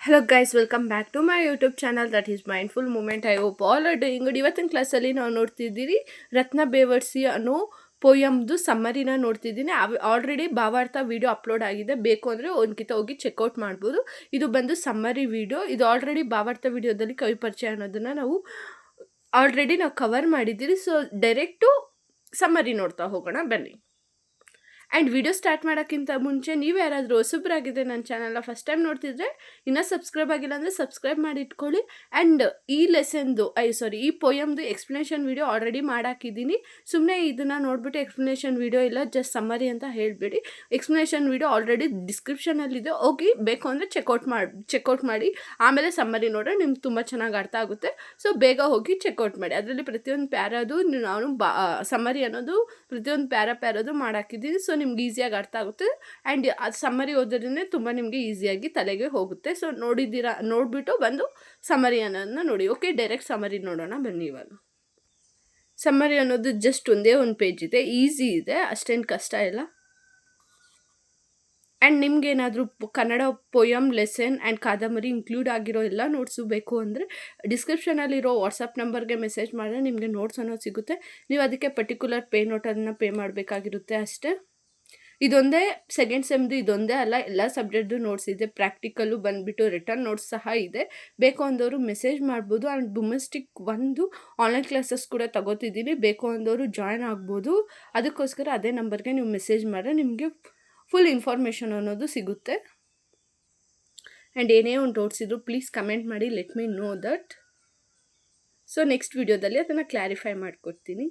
Hello guys, welcome back to my YouTube channel that is Mindful Moment. I hope all are doing good. ಇವತ್ತಿನ ಕ್ಲಾಸಲ್ಲಿ ನಾವು ನೋಡ್ತಿದ್ದೀರಿ ರತ್ನ ಬೇವರ್ಸಿ ಅನ್ನೋ ಪೋಯಮ್ದು ಸಮ್ಮರಿನ ನೋಡ್ತಿದ್ದೀನಿ. Already ಭಾವಾರ್ಥ video upload ಆಗಿದೆ. ಬೇಕು ಅಂದರೆ ಒಂದ್ಕಿತ ಹೋಗಿ ಚೆಕ್ಔಟ್ ಮಾಡ್ಬೋದು. ಇದು ಬಂದು ಸಮ್ಮರಿ ವಿಡಿಯೋ. ಇದು ಆಲ್ರೆಡಿ ಭಾವಾರ್ಥ ವಿಡಿಯೋದಲ್ಲಿ ಕವಿ ಪರಿಚಯ ಅನ್ನೋದನ್ನು ನಾವು ಆಲ್ರೆಡಿ ಕವರ್ ಮಾಡಿದ್ದೀರಿ. ಸೊ ಡೈರೆಕ್ಟು ಸಮ್ಮರಿ ನೋಡ್ತಾ ಹೋಗೋಣ ಬನ್ನಿ. ಆ್ಯಂಡ್ ವಿಡಿಯೋ ಸ್ಟಾರ್ಟ್ ಮಾಡೋಕ್ಕಿಂತ ಮುಂಚೆ ನೀವು ಯಾರಾದರೂ ಹೊಸಬ್ರಾಗಿದೆ ನನ್ನ ಚಾನಲ್ನ ಫಸ್ಟ್ ಟೈಮ್ ನೋಡ್ತಿದ್ರೆ ಇನ್ನೂ ಸಬ್ಸ್ಕ್ರೈಬ್ ಆಗಿಲ್ಲ ಅಂದರೆ ಸಬ್ಸ್ಕ್ರೈಬ್ ಮಾಡಿ ಇಟ್ಕೊಳ್ಳಿ. ಆ್ಯಂಡ್ ಈ ಪೋಯಮ್ದು ಎಕ್ಸ್ಪ್ಲನೇಷನ್ ವಿಡಿಯೋ ಆಲ್ರೆಡಿ ಮಾಡಾಕಿದ್ದೀನಿ. ಸುಮ್ಮನೆ ಇದನ್ನು ನೋಡಿಬಿಟ್ಟು ಎಕ್ಸ್ಪ್ಲನೇಷನ್ ವಿಡಿಯೋ ಇಲ್ಲ ಜಸ್ಟ್ ಸಮ್ಮರಿ ಅಂತ ಹೇಳಬೇಡಿ. ಎಕ್ಸ್ಪ್ಲನೇಷನ್ ವಿಡಿಯೋ ಆಲ್ರೆಡಿ ಡಿಸ್ಕ್ರಿಪ್ಷನಲ್ಲಿದೆ, ಹೋಗಿ ಬೇಕು ಅಂದರೆ ಚೆಕ್ಔಟ್ ಮಾಡಿ ಆಮೇಲೆ ಸಮ್ಮರಿ ನೋಡ್ರೆ ನಿಮ್ಗೆ ತುಂಬ ಚೆನ್ನಾಗಿ ಅರ್ಥ ಆಗುತ್ತೆ. ಸೊ ಬೇಗ ಹೋಗಿ ಚೆಕ್ಔಟ್ ಮಾಡಿ. ಅದರಲ್ಲಿ ಪ್ರತಿಯೊಂದು ಪ್ಯಾರದು ನಾನು ಸಮ್ಮರಿ ಅನ್ನೋದು ಪ್ರತಿಯೊಂದು ಪ್ಯಾರದು ಮಾಡಾಕಿದ್ದೀನಿ. ಸೊ ನಿಮ್ಗೆ ಈಸಿಯಾಗಿ ಅರ್ಥ ಆಗುತ್ತೆ. ಆ್ಯಂಡ್ ಅದು ಸಮ್ಮರಿ ಓದೋದ್ರಿಂದ ತುಂಬ ನಿಮಗೆ ಈಸಿಯಾಗಿ ತಲೆಗೆ ಹೋಗುತ್ತೆ. ಸೊ ನೋಡಿಬಿಟ್ಟು ಬಂದು ಸಮ್ಮರಿ ಅನ್ನೋದನ್ನ ನೋಡಿ. ಓಕೆ, ಡೈರೆಕ್ಟ್ ಸಮ್ಮರಿ ನೋಡೋಣ ಬನ್ನಿ. ಇವಾಗ ಸಮ್ಮರಿ ಅನ್ನೋದು ಜಸ್ಟ್ ಒಂದೇ ಒಂದು ಪೇಜ್ ಇದೆ, ಈಸಿ ಇದೆ, ಅಷ್ಟೇನು ಕಷ್ಟ ಇಲ್ಲ. ಆ್ಯಂಡ್ ನಿಮ್ಗೇನಾದರೂ ಕನ್ನಡ ಪೋಯಮ್ ಲೆಸನ್ ಆ್ಯಂಡ್ ಕಾದಂಬರಿ ಇನ್ಕ್ಲೂಡ್ ಆಗಿರೋ ಎಲ್ಲ ನೋಟ್ಸು ಬೇಕು ಅಂದರೆ ಡಿಸ್ಕ್ರಿಪ್ಷನಲ್ಲಿರೋ ವಾಟ್ಸಪ್ ನಂಬರ್ಗೆ ಮೆಸೇಜ್ ಮಾಡಿದ್ರೆ ನಿಮಗೆ ನೋಟ್ಸ್ ಅನ್ನೋದು ಸಿಗುತ್ತೆ. ನೀವು ಅದಕ್ಕೆ ಪರ್ಟಿಕ್ಯುಲರ್ ನೋಟನ್ನು ಪೇ ಮಾಡಬೇಕಾಗಿರುತ್ತೆ ಅಷ್ಟೇ. ಇದೊಂದೇ ಸೆಕೆಂಡ್ ಸೆಮ್ದು ಇದೊಂದೇ ಅಲ್ಲ, ಎಲ್ಲ ಸಬ್ಜೆಕ್ಟ್ದು ನೋಟ್ಸ್ ಇದೆ. ಪ್ರಾಕ್ಟಿಕಲ್ಲು ಬಂದುಬಿಟ್ಟು ರಿಟರ್ನ್ ನೋಟ್ಸ್ ಸಹ ಇದೆ. ಬೇಕು ಅಂದವರು ಮೆಸೇಜ್ ಮಾಡ್ಬೋದು. ಆ್ಯಂಡ್ ಡೊಮೆಸ್ಟಿಕ್ ಒಂದು ಆನ್ಲೈನ್ ಕ್ಲಾಸಸ್ ಕೂಡ ತಗೋತಿದ್ದೀನಿ. ಬೇಕು ಅಂದವರು ಜಾಯ್ನ್ ಆಗ್ಬೋದು. ಅದಕ್ಕೋಸ್ಕರ ಅದೇ ನಂಬರ್ಗೆ ನೀವು ಮೆಸೇಜ್ ಮಾಡಿದ್ರೆ ನಿಮಗೆ ಫುಲ್ ಇನ್ಫಾರ್ಮೇಷನ್ ಅನ್ನೋದು ಸಿಗುತ್ತೆ. ಆ್ಯಂಡ್ ಏನೇ ಒಂದು ಡೌಟ್ಸ್ ಇದ್ದರೂ ಪ್ಲೀಸ್ ಕಮೆಂಟ್ ಮಾಡಿ, let me no that. So next ವಿಡಿಯೋದಲ್ಲಿ ಅದನ್ನು ಕ್ಲಾರಿಫೈ ಮಾಡಿಕೊಡ್ತೀನಿ.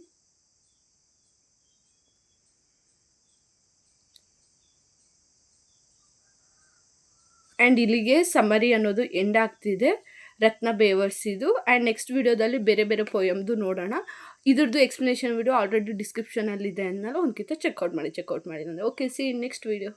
ಆ್ಯಂಡ್ ಇಲ್ಲಿಗೆ ಸಮ್ಮರಿ ಅನ್ನೋದು ಎಂಡ್ ಆಗ್ತಿದೆ ರತ್ನ ಬೇವರ್ಸಿದು. ಆ್ಯಂಡ್ ನೆಕ್ಸ್ಟ್ ವಿಡಿಯೋದಲ್ಲಿ ಬೇರೆ ಬೇರೆ ಪೋಯಮ್ದು ನೋಡೋಣ. ಇದ್ರದ್ದು ಎಕ್ಸ್ಪ್ಲನೇಷನ್ ವಿಡಿಯೋ ಆಲ್ರೆಡಿ ಡಿಸ್ಕ್ರಿಪ್ಷನಲ್ಲಿದೆ ಅನ್ನಲ್ಲ, ಒಂದ್ಕಿತ ಚೆಕ್ಔಟ್ ಮಾಡಿ ಅಂದರೆ ಓಕೆ. C next video.